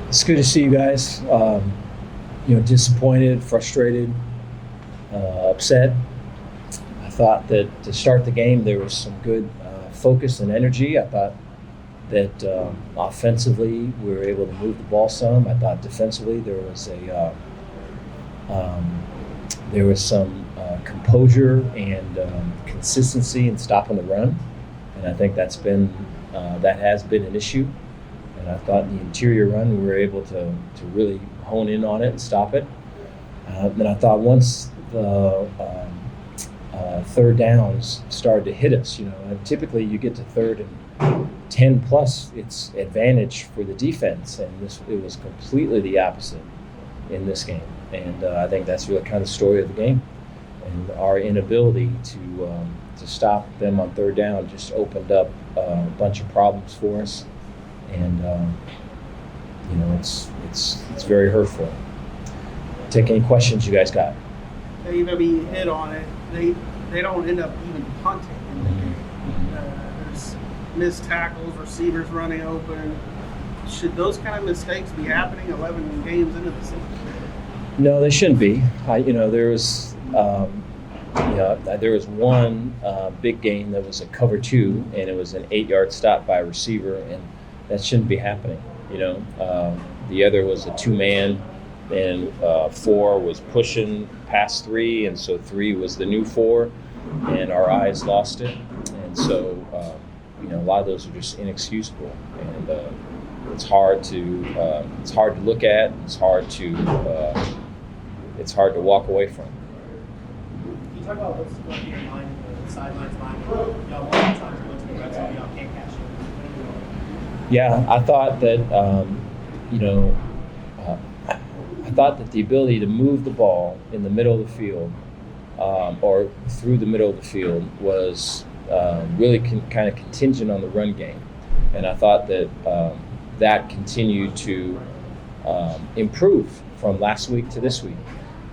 It's good to see you guys. Disappointed, frustrated, upset. I thought that to start the game there was some good focus and energy. I thought that offensively we were able to move the ball some. I thought defensively there was some composure and consistency in stopping the run, and I think that has been an issue. And I thought in the interior run we were able to really hone in on it and stop it. And I thought once the third downs started to hit us, and typically you get to third and 10 plus, it's advantage for the defense, and it was completely the opposite in this game. And I think that's really kind of the story of the game. And our inability to stop them on third down just opened up a bunch of problems for us. And it's very hurtful. Take any questions you guys got. They even be hit on it. They don't end up even punting. There's missed tackles, receivers running open. Should those kind of mistakes be happening 11 games into the season? No, they shouldn't be. There was one big game that was a cover 2, and it was an 8-yard stop by a receiver, and that shouldn't be happening. The other was a 2-man, and 4 was pushing past 3, and so 3 was the new 4, and our eyes lost it. And so, a lot of those are just inexcusable, and it's hard to look at. It's hard to walk away from. Can you talk about what's going through your mind, the sidelines mind? Y'all want to try to go to the red zone, y'all can't catch it. Yeah, I thought that I thought that the ability to move the ball in the middle of the field or through the middle of the field was really kind of contingent on the run game, and I thought that that continued to improve from last week to this week.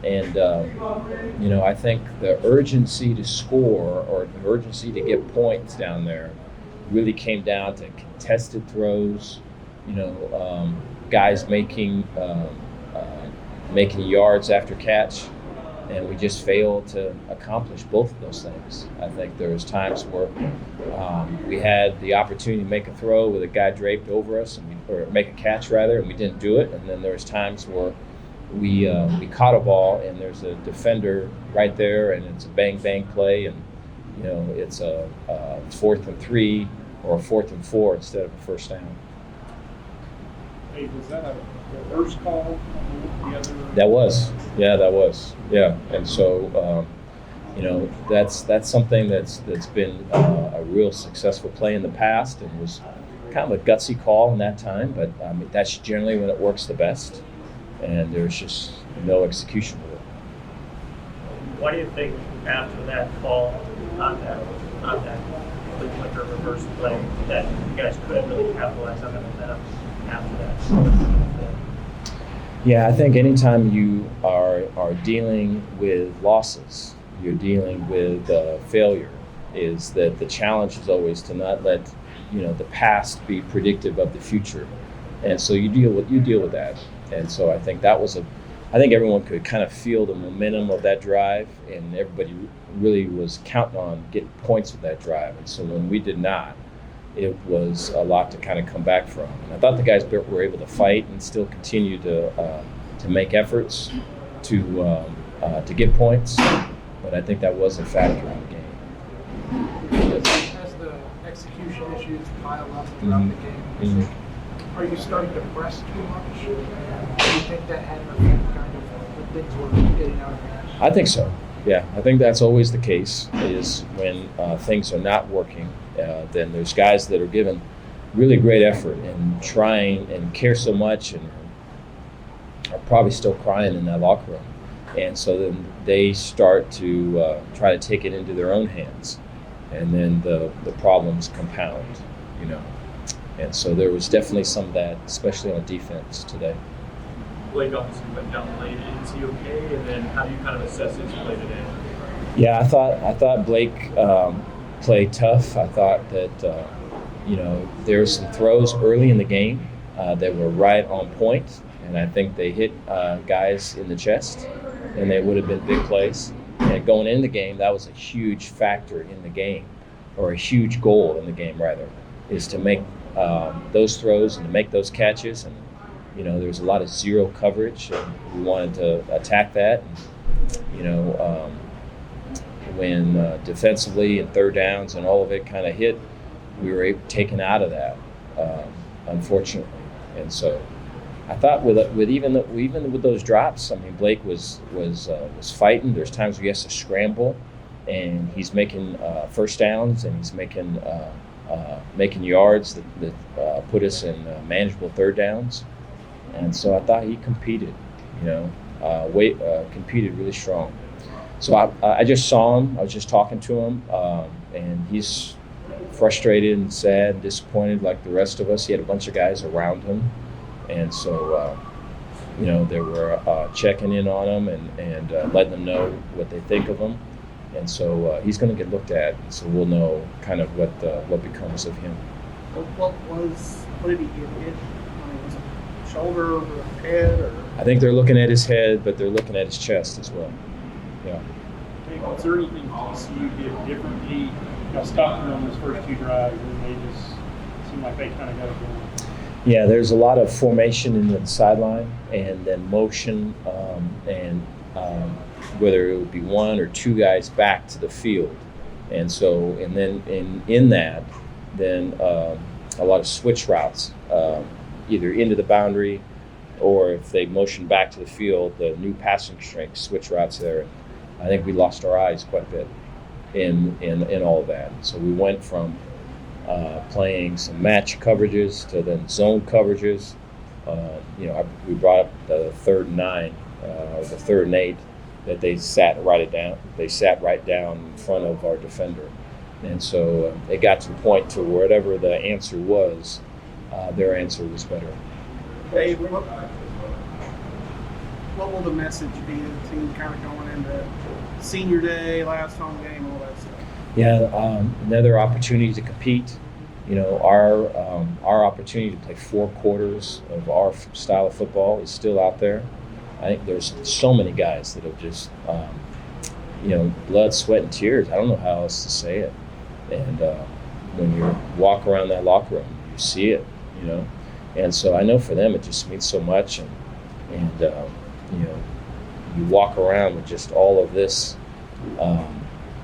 And, I think the urgency to score or the urgency to get points down there really came down to contested throws, guys making yards after catch, and we just failed to accomplish both of those things. I think there was times where we had the opportunity to make a throw with a guy draped over us, or make a catch rather, and we didn't do it. And then there was times where we caught a ball and there's a defender right there, and it's a bang bang play, and it's a 4th and 3 or a 4th and 4 instead of a first down. Hey, was that a reverse call? That was. And so that's something that's been a real successful play in the past, and was kind of a gutsy call in that time, but that's generally when it works the best, and there's just no execution with it. Why do you think after that call, not that flicker reverse play, that you guys couldn't really capitalize on the momentum after that? Yeah, I think anytime you are dealing with losses, you're dealing with failure, is that the challenge is always to not let the past be predictive of the future, and so you deal with that. And so I think I think everyone could kind of feel the momentum of that drive, and everybody really was counting on getting points with that drive. And so when we did not, it was a lot to kind of come back from. And I thought the guys were able to fight and still continue to make efforts to get points, but I think that was a factor in the game. As the execution issues pile up throughout the game, are you starting to press too much? Do you think that had an effect kind of when things were getting out of hand? I think so. Yeah, I think that's always the case, is when things are not working, then there's guys that are given really great effort and trying and care so much and are probably still crying in that locker room. And so then they start to try to take it into their own hands, and then the problems compound, And so there was definitely some of that, especially on defense today. Blake obviously went down late. Is he okay? And then how do you kind of assess his play today? Yeah, I thought Blake played tough. I thought that there were some throws early in the game They were right on point, and I think they hit guys in the chest, and they would have been big plays. And going into the game, that was a huge factor in the game, or a huge goal in the game, rather, is to make those throws and to make those catches. And, there was a lot of zero coverage, and we wanted to attack that. And, when defensively and third downs and all of it kind of hit, we were taken out of that, unfortunately. And so I thought with even with those drops, I mean, Blake was fighting. There's times where he has to scramble, and he's making first downs, and he's making yards that put us in manageable third downs. And so I thought he competed, competed really strong. So I just saw him. I was just talking to him, and he's frustrated and sad and disappointed like the rest of us. He had a bunch of guys around him. And so, they were checking in on him and letting them know what they think of him. And so he's going to get looked at, and so we'll know kind of what becomes of him. What did he get hit? I mean, was it shoulder or head? Or? I think they're looking at his head, but they're looking at his chest as well. Yeah. Hey, was there anything TCU did differently? Stopping on those first 2 drives, and they just seemed like they kind of got it going. Yeah, there's a lot of formation in the sideline, and then motion, and whether it would be 1 or 2 guys back to the field. And so, and then in that, then a lot of switch routes, either into the boundary, or if they motion back to the field, the new passing strength switch routes there. I think we lost our eyes quite a bit in all of that. So we went from playing some match coverages to then zone coverages. We brought up the 3rd and 9, or the 3rd and 8, that they sat right down in front of our defender. And so it got to the point to whatever the answer was, their answer was better. Dave, what will the message be to the team kind of going into senior day, last home game, all that stuff? Yeah, another opportunity to compete. Our opportunity to play 4 quarters of our style of football is still out there. I think there's so many guys that have just, blood, sweat, and tears. I don't know how else to say it. And when you walk around that locker room, you see it, And so I know for them it just means so much. And you walk around with just all of this,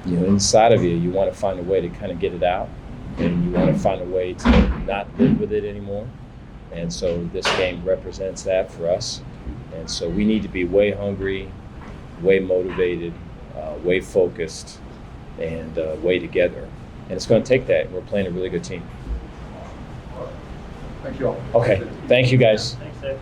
inside of you. You want to find a way to kind of get it out, and you want to find a way to not live with it anymore. And so this game represents that for us. And so we need to be way hungry, way motivated, way focused, and way together. And it's going to take that. We're playing a really good team. Thank you all. Okay. Thank you, guys. Thanks, Dave.